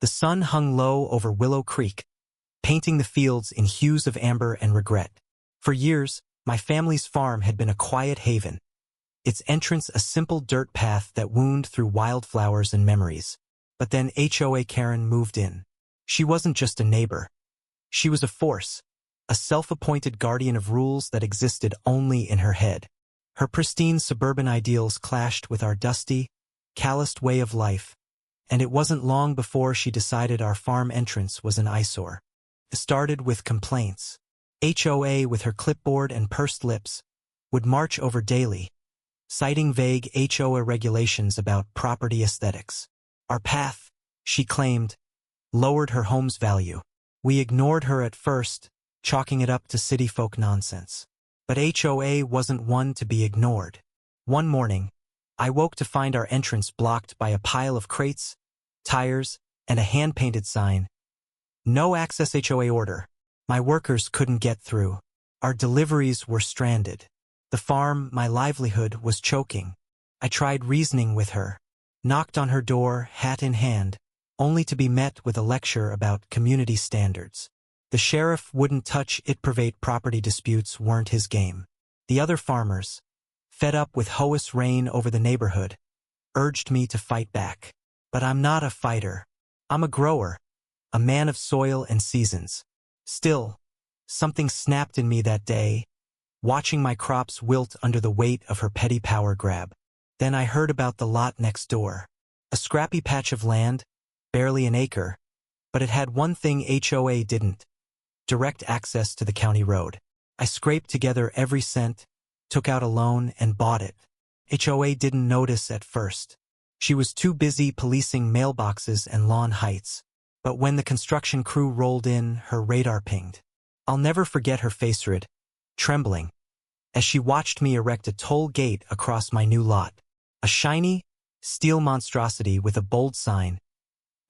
The sun hung low over Willow Creek, painting the fields in hues of amber and regret. For years, my family's farm had been a quiet haven, its entrance a simple dirt path that wound through wildflowers and memories. But then HOA Karen moved in. She wasn't just a neighbor. She was a force, a self-appointed guardian of rules that existed only in her head. Her pristine suburban ideals clashed with our dusty, calloused way of life, and it wasn't long before she decided our farm entrance was an eyesore. It started with complaints. HOA, with her clipboard and pursed lips, would march over daily, citing vague HOA regulations about property aesthetics. Our path, she claimed, lowered her home's value. We ignored her at first, chalking it up to city folk nonsense. But HOA wasn't one to be ignored. One morning, I woke to find our entrance blocked by a pile of crates, tires, and a hand-painted sign. No access HOA order. My workers couldn't get through. Our deliveries were stranded. The farm, my livelihood, was choking. I tried reasoning with her, knocked on her door, hat in hand, only to be met with a lecture about community standards. The sheriff wouldn't touch it. Private property disputes weren't his game. The other farmers, fed up with HOA's reign over the neighborhood, urged me to fight back. But I'm not a fighter. I'm a grower, a man of soil and seasons. Still, something snapped in me that day, watching my crops wilt under the weight of her petty power grab. Then I heard about the lot next door. A scrappy patch of land, barely an acre, but it had one thing HOA didn't: direct access to the county road. I scraped together every cent, took out a loan, and bought it. HOA didn't notice at first. She was too busy policing mailboxes and lawn heights. But when the construction crew rolled in, her radar pinged. I'll never forget her face, red, trembling, as she watched me erect a toll gate across my new lot. A shiny, steel monstrosity with a bold sign,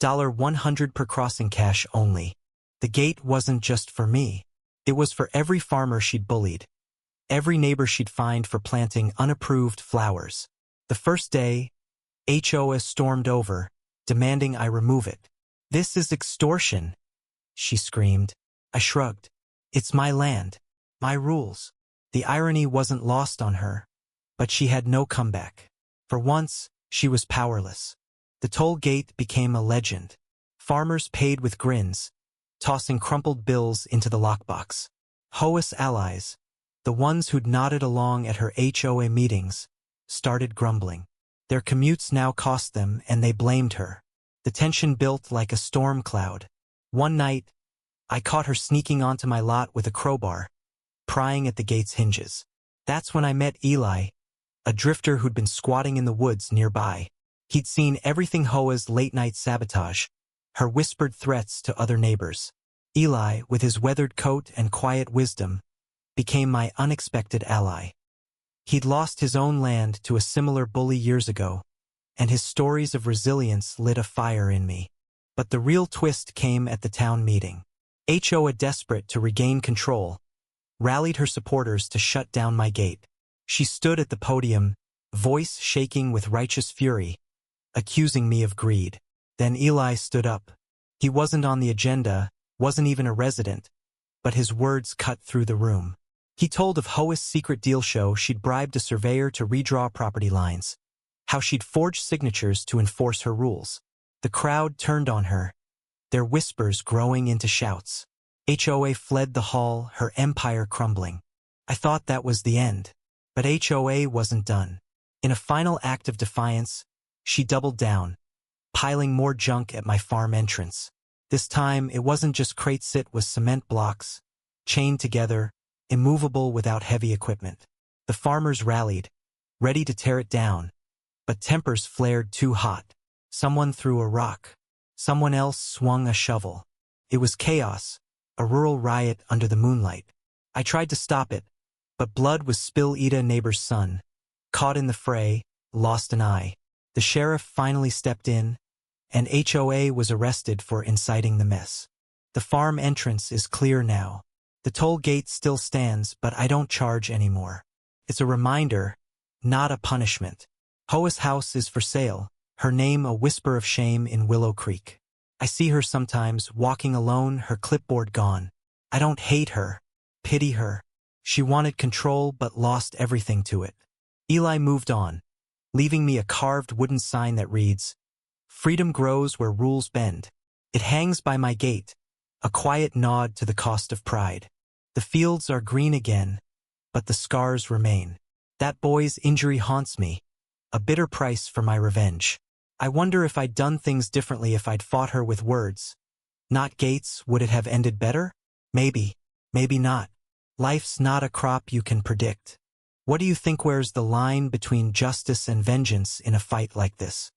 $100 per crossing, cash only. The gate wasn't just for me. It was for every farmer she'd bullied, every neighbor she'd fined for planting unapproved flowers. The first day, HOA stormed over, demanding I remove it. "This is extortion," she screamed. I shrugged. "It's my land, my rules." The irony wasn't lost on her, but she had no comeback. For once, she was powerless. The toll gate became a legend. Farmers paid with grins, tossing crumpled bills into the lockbox. HOA's allies, the ones who'd nodded along at her HOA meetings, started grumbling. Their commutes now cost them, and they blamed her. The tension built like a storm cloud. One night, I caught her sneaking onto my lot with a crowbar, prying at the gate's hinges. That's when I met Eli, a drifter who'd been squatting in the woods nearby. He'd seen everything: HOA's late-night sabotage, her whispered threats to other neighbors. Eli, with his weathered coat and quiet wisdom, became my unexpected ally. He'd lost his own land to a similar bully years ago, and his stories of resilience lit a fire in me. But the real twist came at the town meeting. HOA, desperate to regain control, rallied her supporters to shut down my gate. She stood at the podium, voice shaking with righteous fury, accusing me of greed. Then Eli stood up. He wasn't on the agenda, wasn't even a resident, but his words cut through the room. He told of HOA's secret deal show she'd bribed a surveyor to redraw property lines, how she'd forged signatures to enforce her rules. The crowd turned on her, their whispers growing into shouts. HOA fled the hall, her empire crumbling. I thought that was the end. But HOA wasn't done. In a final act of defiance, she doubled down, piling more junk at my farm entrance. This time, it wasn't just crates, it was cement blocks, chained together, immovable without heavy equipment. The farmers rallied, ready to tear it down, but tempers flared too hot. Someone threw a rock. Someone else swung a shovel. It was chaos, a rural riot under the moonlight. I tried to stop it, but blood was spilled. A neighbor's son, caught in the fray, lost an eye. The sheriff finally stepped in, and HOA was arrested for inciting the mess. The farm entrance is clear now. The toll gate still stands, but I don't charge anymore. It's a reminder, not a punishment. HOA's house is for sale, her name a whisper of shame in Willow Creek. I see her sometimes, walking alone, her clipboard gone. I don't hate her, pity her. She wanted control but lost everything to it. Eli moved on, leaving me a carved wooden sign that reads, "Freedom grows where rules bend." It hangs by my gate, a quiet nod to the cost of pride. The fields are green again, but the scars remain. That boy's injury haunts me, a bitter price for my revenge. I wonder if I'd done things differently if I'd fought her with words. Not gates, would it have ended better? Maybe, maybe not. Life's not a crop you can predict. What do you think, where's the line between justice and vengeance in a fight like this?